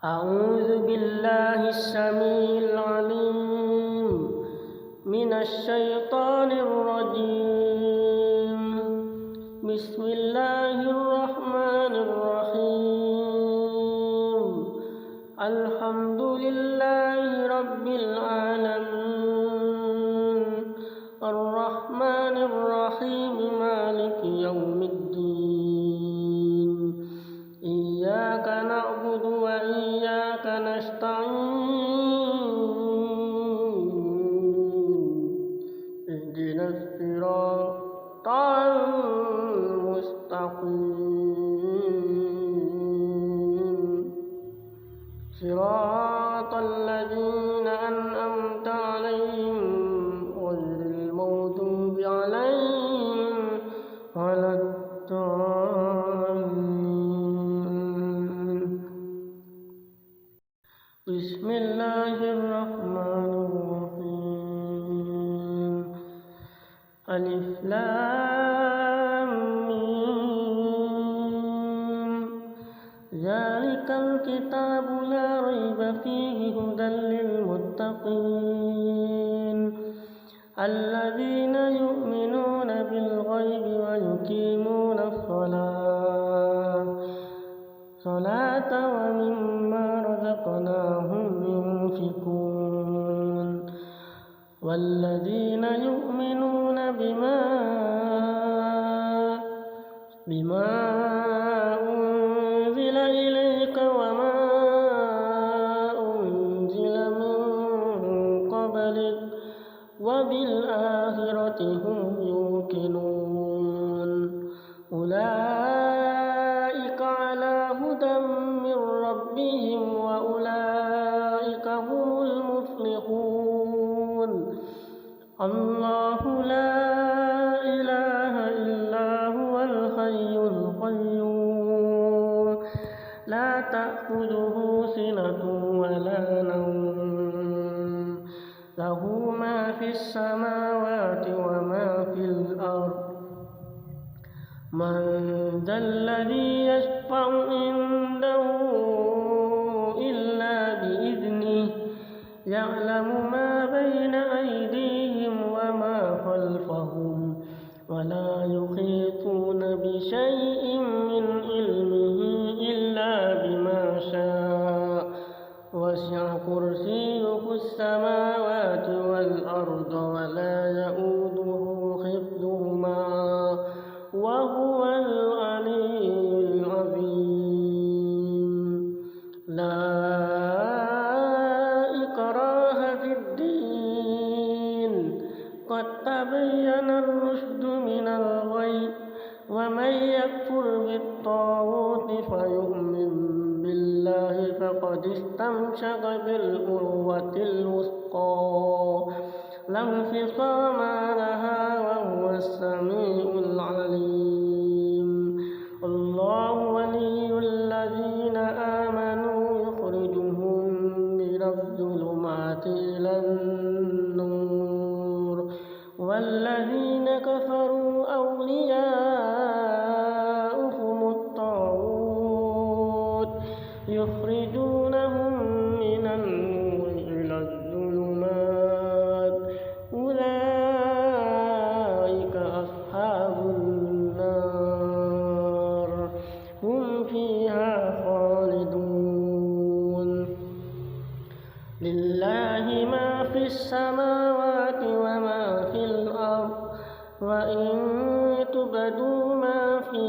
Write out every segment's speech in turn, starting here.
أعوذ بالله السميع العليم من الشيطان الرجيم. بسم الله الرحمن الرحيم. الحمد لله رب العالمين الرحمن الرحيم مالك يوم الدين. إياك نعبد وإياك نستعين. اهدنا الصراط المستقيم صراط الذين أنعمت عليهم غير المغضوب عليهم ولا الضالين. بسم الله الرحمن الرحيم. ألف لام ميم. ذلك الكتاب لا ريب فيه هدى للمتقين الذين يؤمنون بالغيب ويقيمون الصلاة ومما رزقناهم ينفقون والذين يؤمنون بما أنزل إليك وما أنزل من قبلك وبالآخرة هم يوقنون. أولئك على هدى من ربهم وأولئك هم المفلحون. الله لا إله إلا هو الحي القيوم لا تأخذه سنة ولا نوم له ما في السماوات وما في الأرض. من ذا الذي يشفع عنده إلا بإذنه يعلم ما بين أيديهم وما خلفهم ولا يحيطون بشيء من علمه إلا بما شاء. وسع كرسيه السماوات والأرض ولا يئوده حفظهما وهو العلي العظيم. لا إكراه في الدين قد تبين الرشد من الغي. ومن يكفر بالطاغوت فيؤمن بالله فقد استمسك بالعروة الوثقى لا انفصام لها وهو السميع العليم. الله ولي الذين آمنوا يخرجهم من الظلمات إلى النور والذين كفروا أولياؤهم الطاغوت يخرجونهم من النور إلى الظلمات. أولئك أصحاب النار هم فيها خالدون. لله ما في السماوات وما في الأرض وإن تبدوا ما في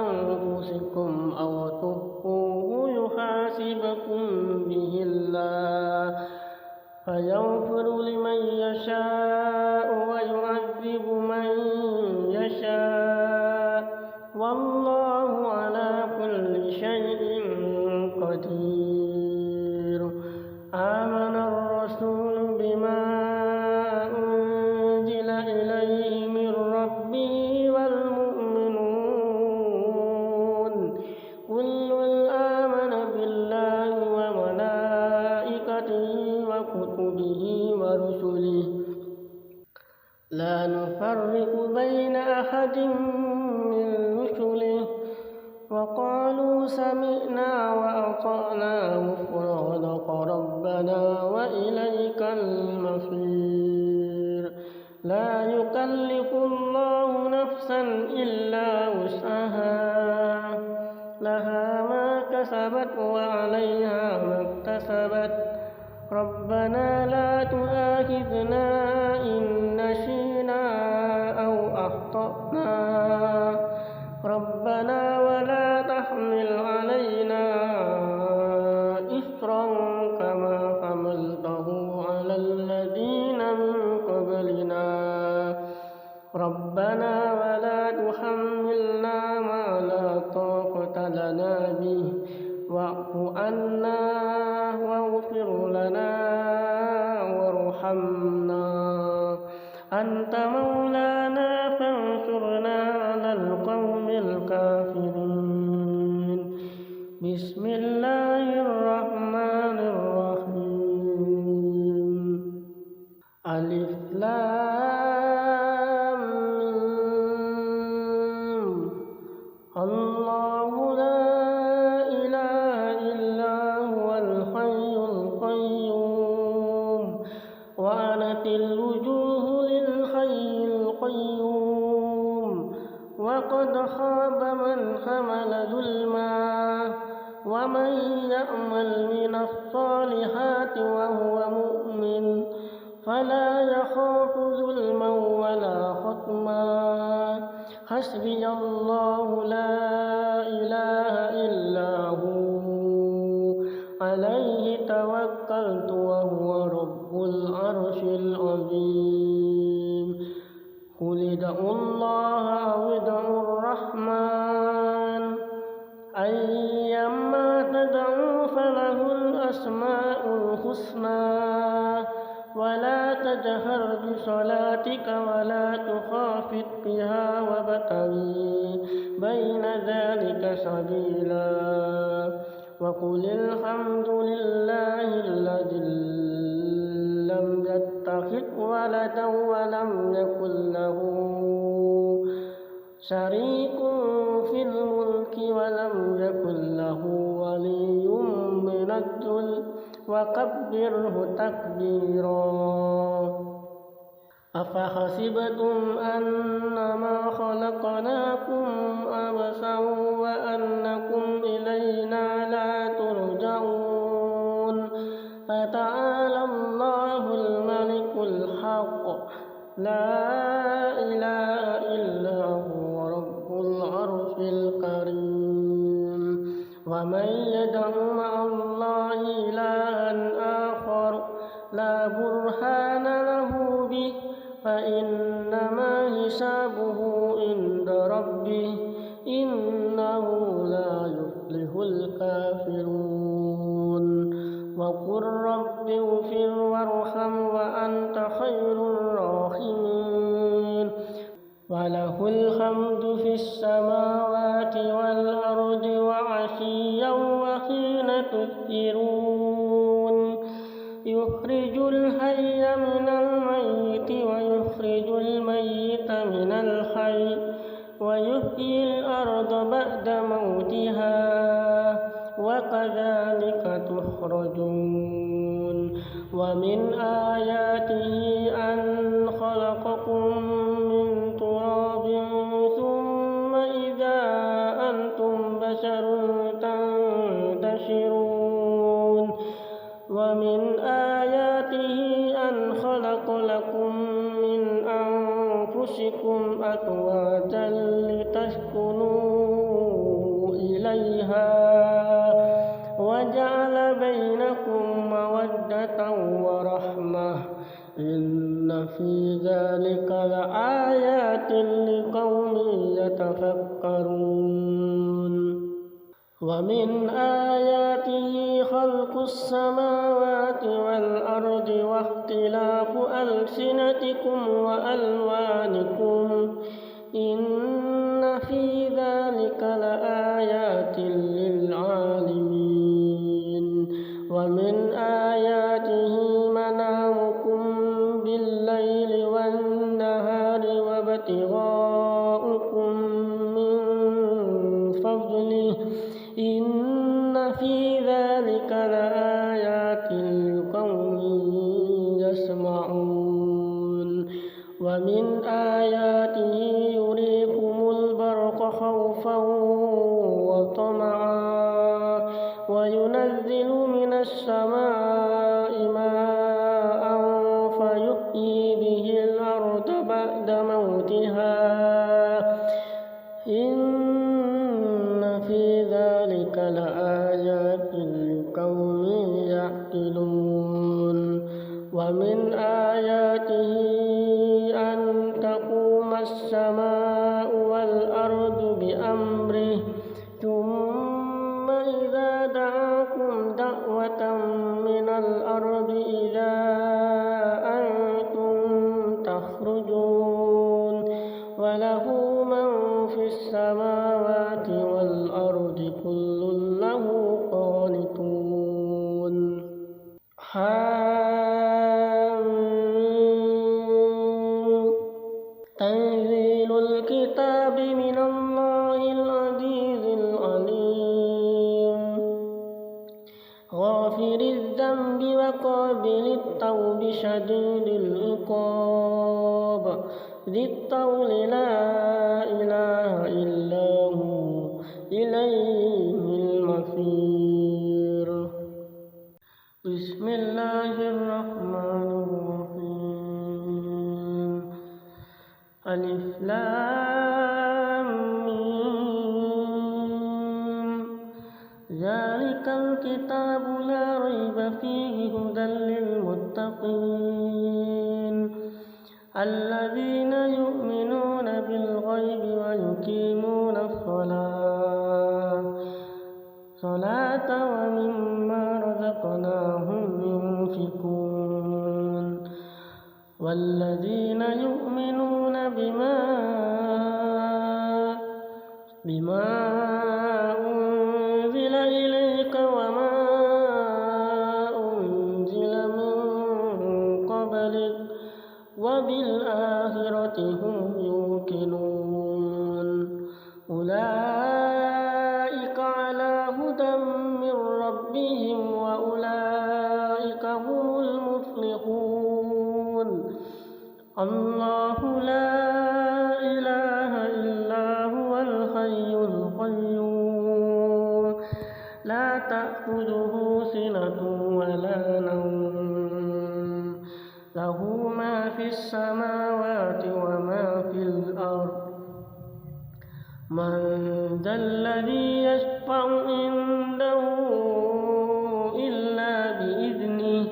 أنفسكم أو تخفوه يحاسبكم به الله فيغفر لمن يشاء ويعذب من يشاء والله على كل شيء قدير. آمن الرسول بما أنزل إليه من ربه والمؤمنون كل آمن بالله وملائكته وكتبه ورسله لا نفرق بين أحد من رسله وقالوا سمعنا وأطعنا غفرانك ربنا وإليك المصير لا يكلف الله نفسا إلا وسعها لها ما كسبت وعليها ما اكتسبت ربنا لا تؤاخذنا إن نسينا أو أخطأنا ربنا ولا تحمل علينا إصرا كما حملته على الذين من قبلنا ربنا ولا تحملنا ما لا طاقة لنا به واعف عنا واغفر لنا وارحمنا أنت مولانا فانصرنا على القوم الكافرين بسم الله الرحمن الرحيم ألف لام ميم الله لا إله إلا هو الحي القيوم وعنت الوجوه للحي القيوم وقد خاب من حمل ظلما ومن يعمل من الصالحات وهو مؤمن فلا يخاف ظلما ولا خصما حسبي الله لا إله إلا هو عليه توكلت وهو رب العرش العظيم قل ادعوا الله أو ادعوا الرحمن أيما تدعوا فله الأسماء الحسنى ولا تجهر بصلاتك ولا تخافت بها وابتغي بين ذلك سبيلا وقل الحمد لله الذي لم يتخذ ولدا ولم يكن له شريك في الملك ولم يكن له ولي من الذل وكبره تكبيرا أفحسبتم أنما خلقناكم عبثا وأنكم إلينا لا ترجعون فتعالى الله الملك الحق لا إله إلا هو رب العرش الكريم ومن يدع مع الله إلها آخر لا برهان له به فإنما حسابه عند ربه إنه لا يفلح الكافرون وقل رب اغفر وارحم وأنت خير الراحمين وله الحمد في السماوات والأرض وعشيا وحين تظهرون يخرج الحي من الميت ويخرج الميت من الحي ويحيي الأرض بعد موتها وكذلك تخرجون ومن آياته أن خلقكم من تراب ثم إذا أنتم بشر تنتشرون ومن آياته أن خلق لكم من أنفسكم أزواجا لتسكنوا إليها وجعل بينكم مودة ورحمة إن في ذلك لآيات لقوم يتفكرون ومن آياته خلق السماوات والأرض واختلاف ألسنتكم وألوانكم إن في ذلك لآيات للعالمين ومن آياته منامكم بالليل والنهار وابتغاؤكم من فضله آياته يريكم البرق خوفا وطمعا وينزل من السماء ماء فيحيي به الأرض بعد موتها إن في ذلك لآيات لقوم يعقلون ومن آياته أن تقوم السماء والأرض بأمره ثم إذا دعاكم دعوة من الأرض إذا أنتم تخرجون وله من في السماوات والأرض كل له قانتون تنزيل الكتاب من الله العزيز العليم غافر الذنب وقابل التوب شديد العقاب ذي الطول لا إله إلا هو إليه المصير بسم الله الرحمن الرحيم ألف لام ميم ذلك الكتاب لا ريب فيه هدى للمتقين الذين يؤمنون بالغيب ويقيمون الصلاة ومما رزقناهم ينفقون والذين يؤمنون بما أنزل إليك وما أنزل من قبلك وبالآخرة هم يوقنون أولئك على هدى من ربهم وأولئك هم المفلحون الله لا إله إلا هو الحي القيوم لا تأخذه سنة ولا نوم له ما في السماوات وما في الأرض من ذا الذي يشفع عنده إلا بإذنه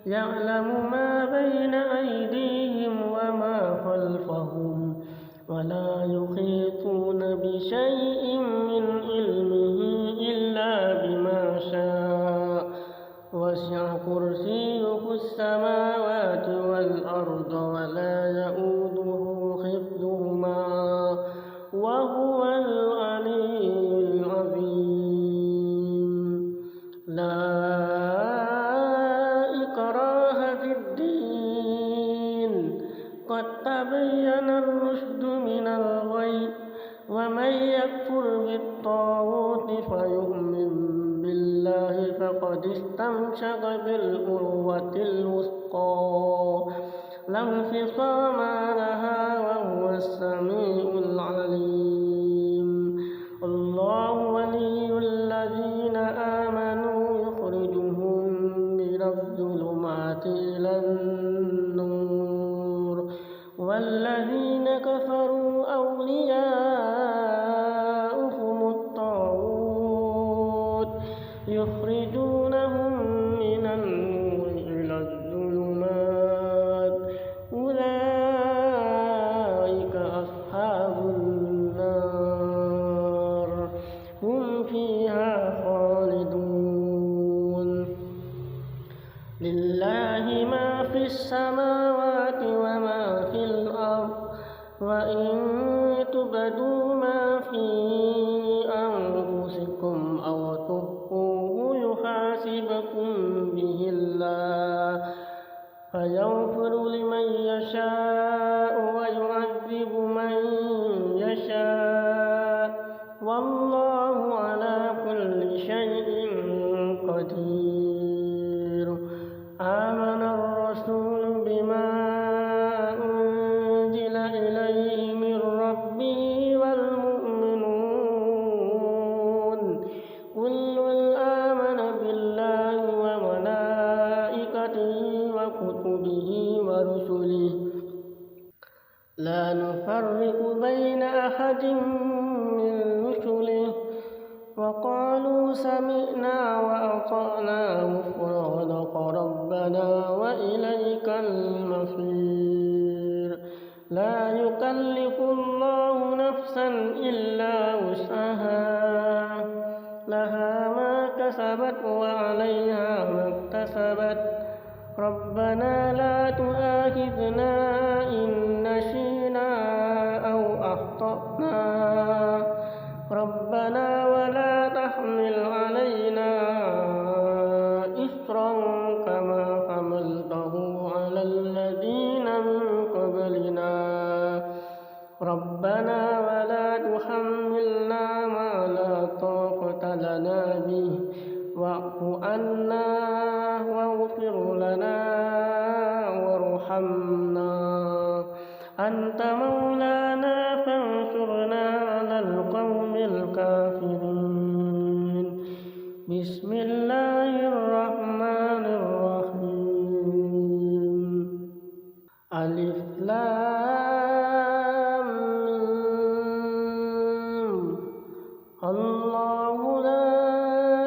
يعلم ما بين أيديهم وما خلفهم ولا يحيطون بشيء من علمه إلا بما شاء وسع كرسيه السماوات والأرض ولا يؤوده حفظهما وهو العلي العظيم لا إكراه في الدين قد تبين الرشد من الغي ومن يكفر بالطاغوت فيؤمن بالله فقد استمسك بالعروة الوثقى لا انفصام لها وهو السميع العليم الله ولي الذين آمنوا يخرجهم من الظلمات إلى النور والذين كفروا أولياؤهم الطاغوت يخرجونهم من النور إلى الظلمات أولئك أصحاب النار هم فيها خالدون لله ما في السماوات وما في الأرض وإن تبدوا ما في أنفسكم أو تخفوه يحاسبكم به الله فيغفر لمن يشاء ويعذب من يشاء والله على كل شيء قدير آمن الرسول بما أنزل نفرق بين أحد من رسله وقالوا سمعنا وأطعنا غفرانك ربنا وإليك المصير لا يكلف الله نفسا إلا وسعها لها ما كسبت وعليها ما اكتسبت ربنا لا تؤاخذنا إن نسينا أو أخطأنا ربنا ولا تحمل علينا إصرا كما حملته على الذين من قبلنا ربنا ولا تحملنا ما لا طاقة لنا به واعف عنا واغفر لنا وارحمنا أنت مولانا فانصرنا على القوم الكافرين بسم الله الرحمن الرحيم ألف لام ميم الله لا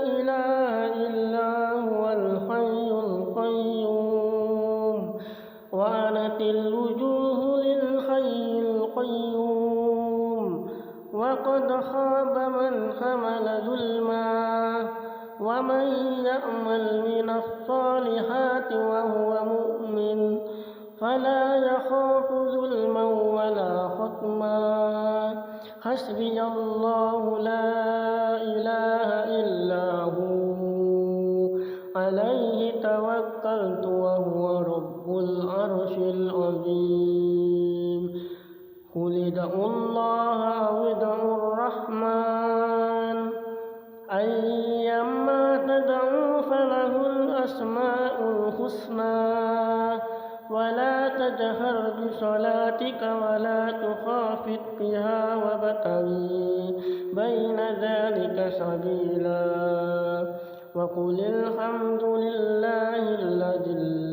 إله إلا هو الحي القيوم وعنت الوجوه للحي القيوم وقد خاب من حمل ظلما ومن يعمل من الصالحات وهو مؤمن فلا يخاف ظلما ولا خصما حسبي الله لا إله إلا هو عليه توكلت وهو رب العرش العظيم قل ادعوا الله أو ادعوا الرحمن أيما تدعوا فله الأسماء الحسنى ولا تجهر بصلاتك ولا تخافت بها وابتغي بين ذلك سبيلا وقل الحمد لله الذي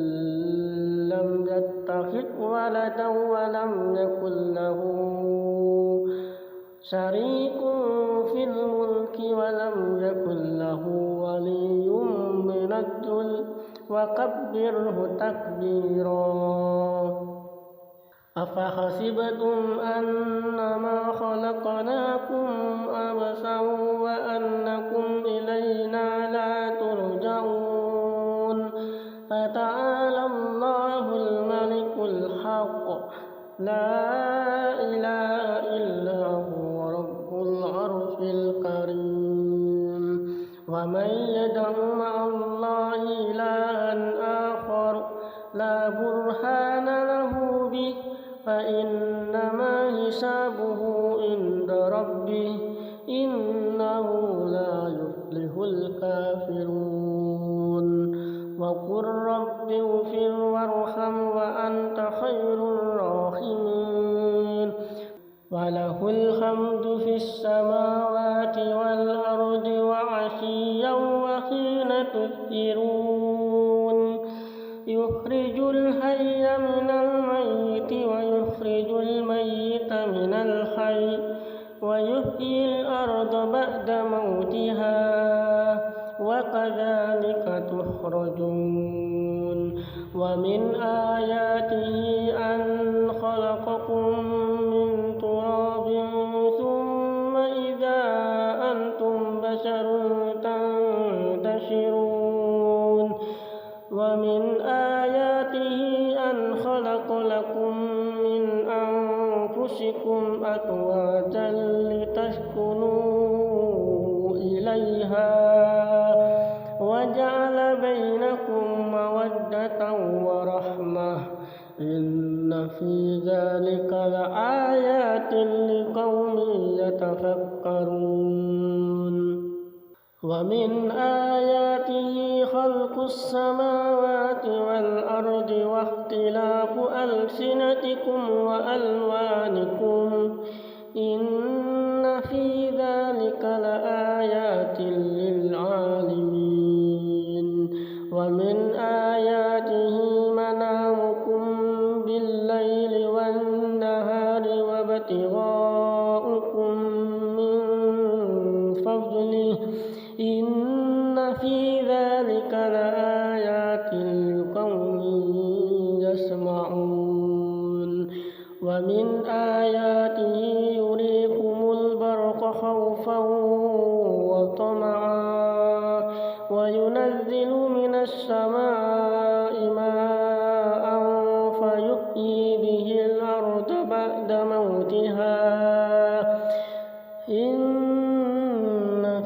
لم يتخذ ولدا ولم يكن له شريك في الملك ولم يكن له ولي من الذل وكبره تكبيرا أفحسبتم أنما خلقناكم عبثا وأنكم إلينا لا ترجعون فتعالى الله الملك الحق لا إله إلا هو رب العرش الكريم ومن يدع مع الله إلها آخر لا برهان له به فإنما حسابه عند ربه إنه لا يفلح الكافرون وقل رب اغفر وارحم وأنت خير الراحمين وله الحمد في السماوات والأرض وعشيا وحين تظهرون يخرج الحي من الميت ويخرج الميت من الحي ويحيي الأرض بعد موتها وكذلك تخرجون ومن آياته أن خلقكم من تراب ثم إذا أنتم بشر تنتشرون ومن آياته أن خلق لكم من أنفسكم أزواجا لتسكنوا إليها وجعل بينكم مودة ورحمة إن في ذلك لآيات لقوم يتفكرون ومن آياته خلق السماوات والأرض واختلاف ألسنتكم وألوانكم إن في ذلك لآيات للعالمين ومن آياته منامكم بالليل والنهار وابتغاؤكم من فضله إن في ذلك لآيات لقوم يسمعون ومن آياته يريكم البرق خوفا وطمعا وينزل من السماء ماء فيحيي به الأرض بعد موتها إن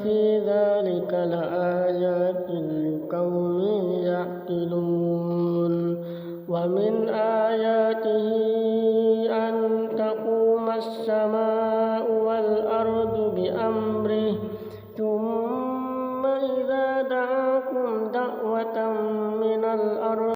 في ذلك لآيات لقوم يعقلون ومن آياته أن تقوم السماء والأرض بأمره ثم إذا دعاكم دعوة من الأرض